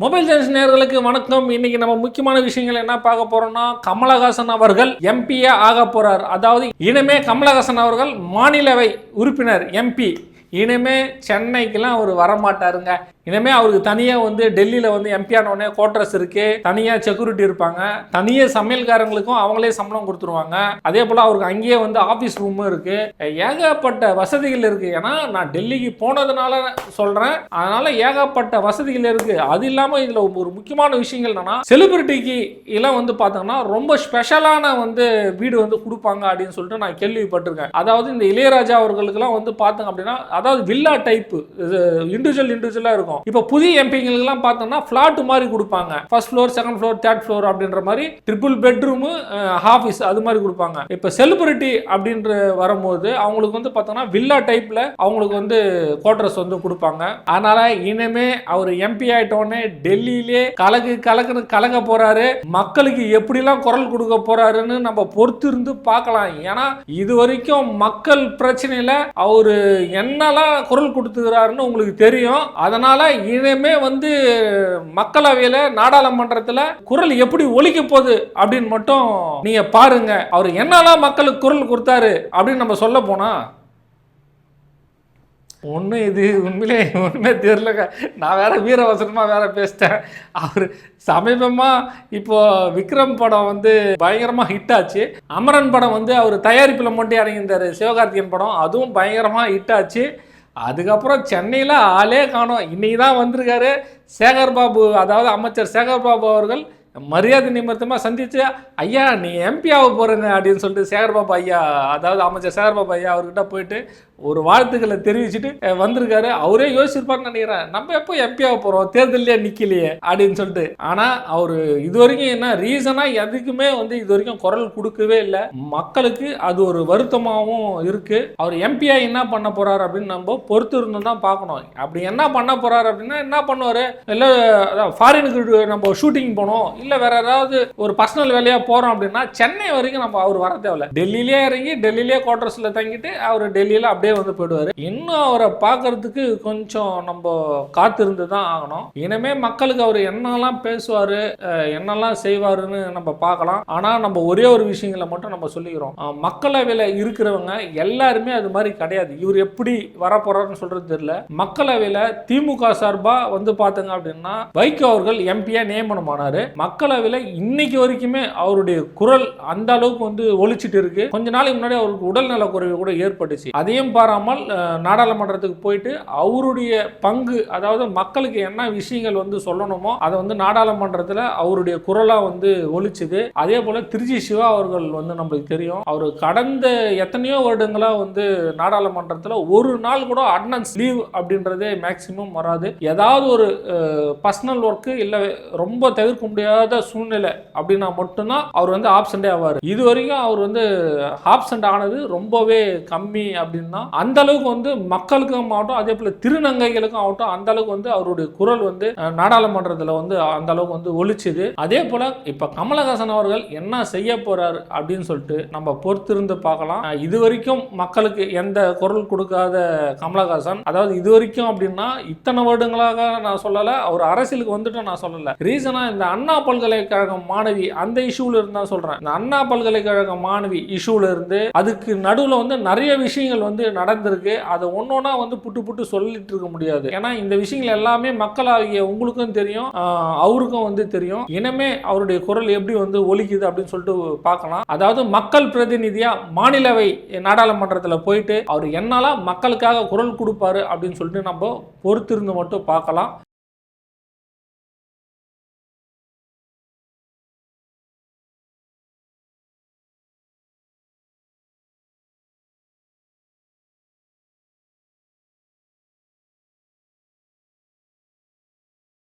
Mobile gents நேயர்களுக்கு வணக்கம். இன்னைக்கு நம்ம முக்கியமான விஷயங்கள் என்ன பார்க்க போறோம்னா, கமலஹாசன் அவர்கள் எம்பியா ஆக போறார். அதாவது இனிமே கமலஹாசன் அவர்கள் மாநிலவை உறுப்பினர் எம்பி இனிமே சென்னைக்கெல்லாம் அவர் வரமாட்டாருங்க. இனிமே அவருக்கு தனியாக வந்து டெல்லியில் வந்து எம்பியானோடனே கோட்ரஸ் இருக்கு, தனியாக செக்யூரிட்டி இருப்பாங்க, தனியாக சமையல்காரங்களுக்கும் அவங்களே சம்பளம் கொடுத்துருவாங்க. அதே போல் அவருக்கு அங்கேயே வந்து ஆஃபீஸ் ரூமும் இருக்கு, ஏகப்பட்ட வசதிகள் இருக்கு. ஏன்னா நான் டெல்லிக்கு போனதுனால சொல்றேன், அதனால ஏகப்பட்ட வசதிகள் இருக்கு. அது இல்லாமல் இதில் ஒரு முக்கியமான விஷயங்கள் என்னன்னா, செலிபிரிட்டிக்கு எல்லாம் வந்து பார்த்தோம்னா ரொம்ப ஸ்பெஷலான வந்து வீடு வந்து கொடுப்பாங்க அப்படின்னு சொல்லிட்டு நான் கேள்விப்பட்டிருக்கேன். அதாவது இந்த இளையராஜா அவர்களுக்கெல்லாம் வந்து பார்த்தோம் அப்படின்னா, அதாவது வில்லா டைப்பு இண்டிவிஜுவலாக இருக்கும். இப்போ புதிய எம்பிங்களுக்குலாம் பார்த்தோம்னா ஃபிளாட் மாதிரி கொடுப்பாங்க. First floor, second floor, third floor அப்படின்ற மாதிரி ட்ரிபிள் பெட்ரூம், ஆஃபீஸ் அது மாதிரி கொடுப்பாங்க. இப்போ செலிபிரிட்டி அப்படின்ற வரும்போது அவங்களுக்கு வந்து பார்த்தோம்னா வில்லா டைப்ல அவங்களுக்கு வந்து குவார்டர்ஸ் வந்து கொடுப்பாங்க. அதனால இனிமே அவர் எம்பி ஆயிட்டோன்னே டெல்லியிலே கலக்குன்னு கலக்க போறாரு. மக்களுக்கு எப்படிலாம் குரல் கொடுக்க போறாருன்னு நம்ம பொறுத்து இருந்து பார்க்கலாம். ஏன்னா இது வரைக்கும் மக்கள் பிரச்சனையில அவரு என்னெல்லாம் குரல் கொடுத்துக்கிறாருன்னு உங்களுக்கு தெரியும். அதனால இனிமே வந்து மக்களவையில நாடாளுமன்றத்தில் குரல் எப்படி ஒலிக்க போகுது அப்படின்னு மட்டும் நீங்க பாருங்க. அவர் என்னெல்லாம் மக்களுக்கு குரல் கொடுத்தாரு அப்படின்னு நம்ம சொல்ல போனா ஒன்றும் இது உண்மையே தெரியலங்க. நான் வேற வீரவசனமாக வேற பேசிட்டேன். அவர் சமீபமாக இப்போ விக்ரம் படம் வந்து பயங்கரமாக ஹிட் ஆச்சு. அமரன் படம் வந்து அவர் தயாரிப்பில் மட்டும் இறங்கியிருந்தார், சிவகார்த்திகேயன் படம், அதுவும் பயங்கரமாக ஹிட் ஆச்சு. அதுக்கப்புறம் சென்னையில் ஆளே காணோம். இன்னைக்கு தான் வந்திருக்காரு சேகர்பாபு, அதாவது அமைச்சர் சேகர்பாபு அவர்கள் மரியாதை நிமித்தமாக சந்திச்சு, ஐயா நீ எம்பி ஆக போகிறேங்க அப்படின்னு சொல்லிட்டு சேகர்பாபு ஐயா, அதாவது அமைச்சர் சேகர்பாபு ஐயா அவர்கிட்ட போயிட்டு ஒரு வாழ்த்துக்களை தெரிவிச்சுட்டு வந்திருக்காரு. அவரே யோசிச்சிருப்பாருன்னு நினைக்கிறேன், நம்ம எப்போ எம்பி ஆக போகிறோம், தேர்தலையே நிற்கலையே அப்படின்னு சொல்லிட்டு. ஆனால் அவர் இது வரைக்கும் என்ன ரீசனாக எதுக்குமே வந்து இது வரைக்கும் குரல் கொடுக்கவே இல்லை. மக்களுக்கு அது ஒரு வருத்தமாகவும் இருக்கு. அவர் எம்பியா என்ன பண்ண போறாரு அப்படின்னு நம்ம பொறுத்து இருந்து தான் பார்க்கணும். அப்படி என்ன பண்ண போறாரு அப்படின்னா, என்ன பண்ணுவாரு, இல்லை ஃபாரினுக்கு நம்ம ஷூட்டிங் போனோம், இல்லை வேற ஏதாவது ஒரு பர்சனல் வேலையாக போகிறோம் அப்படின்னா சென்னை வரைக்கும் நம்ம அவர் வர தேவையில்ல, டெல்லியிலே இறங்கி டெல்லியிலே குவார்டர்ஸில் தங்கிட்டு அவர் டெல்லியில் அப்படியே வந்து போயிடுவார். இன்னும் அவரை பார்க்கறதுக்கு கொஞ்சம் நம்ம காத்திருந்து தான் ஆகணும். இனிமே மக்களுக்கு அவர் என்னெல்லாம் பேசுவார், என்னெல்லாம் செய்வாருன்னு நம்ம பார்க்கலாம். ஆனால் நம்ம ஒரே ஒரு விஷயங்களை மட்டும் நம்ம சொல்லிக்கிறோம், மக்களவையில் இருக்கிறவங்க எல்லாருமே அது மாதிரி கிடையாது. இவர் எப்படி வரப்போறாருன்னு சொல்றது தெரியல. மக்களவையில் திமுக சார்பாக வந்து பார்த்தங்க அப்படின்னா வைகோ அவர்கள் எம்பியா நியமனமானாரு. மக்களவையில் இன்னைக்கு வரைக்குமே அவருடைய குரல் அந்த அளவுக்கு வந்து ஒலிச்சிட்டு இருக்கு. கொஞ்ச நாளைக்கு முன்னாடி அவருக்கு உடல்நல குறைவு கூட ஏற்பட்டுச்சு. அதையும் பாராமல் நாடாளுமன்றத்துக்கு போயிட்டு அவருடைய பங்கு, அதாவது மக்களுக்கு என்ன விஷயங்கள் வந்து சொல்லணுமோ அதை வந்து நாடாளுமன்றத்தில் அவருடைய குரலா வந்து ஒலிச்சுது. அதே போல திருச்சி சிவா அவர்கள் வந்து நம்மளுக்கு தெரியும், அவர் கடந்த எத்தனையோ வருடங்களா வந்து நாடாளுமன்றத்தில் ஒரு நாள் கூட அட்டெண்டன்ஸ் லீவ் அப்படின்றதே மேக்சிமம் வராது. ஏதாவது ஒரு பர்சனல் ஒர்க்கு இல்லை ரொம்ப தவிர்க்க முடியாத சூழ்நிலை அப்படின்னா மட்டும்தான் அவர் வந்து ஆப்சண்டே ஆவார். இது வரைக்கும் அவர் வந்து ஆப்சண்ட் ஆனது ரொம்பவே கம்மி அப்படின்னா, அந்த அளவுக்கு வந்து மக்களுக்கும் ஆகட்டும், அதே போல திருநங்கைகளுக்கும் ஆகட்டும், அந்த அளவுக்கு வந்து அவருடைய குரல் வந்து நாடாளுமன்றத்தில் வந்து அந்த அளவுக்கு வந்து ஒலிச்சுது. அதே போல இப்ப கமலஹாசன் அவர்கள் என்ன செய்ய போறாரு அப்படின்னு சொல்லிட்டு நம்ம பொறுத்திருந்து பார்க்கலாம். இது வரைக்கும் மக்களுக்கு எந்த குரல் கொடுக்காத கமலஹாசன், அதாவது இது வரைக்கும் அப்படின்னா இத்தனை வருடங்களாக நான் சொல்லல, அவர் அரசியலுக்கு வந்துட்டு நான் சொல்லல, ரீசனா இந்த அண்ணா பல்கலைக்கழக மாணவி அந்த இஷ்யூல இருந்தா சொல்றேன். இந்த அண்ணா பல்கலைக்கழக மாணவி இஷ்யூல இருந்து அதுக்கு நடுவில் வந்து நிறைய விஷயங்கள் வந்து நடந்திருக்கு. அதை ஒன்னொன்னா வந்து புட்டு சொல்லிட்டு இருக்க முடியாது. ஏன்னா இந்த விஷயங்கள் எல்லாமே மக்களாகிய உங்களுக்கும் தெரியும், அவருக்கும் வந்து தெரியும். இனிமே அவருடைய குரல் எப்படி வந்து ஒலிக்குது அப்படின்னு சொல்லிட்டு பார்க்கலாம். அதாவது மக்கள் பிரதிநிதியா மாநிலவை நாடாளுமன்றத்தில் போயிட்டு அவர் என்னெல்லாம் மக்களுக்காக குரல் கொடுப்பாரு அப்படின்னு சொல்லிட்டு நம்ம பொறுத்திருந்து மட்டும் பார்க்கலாம்.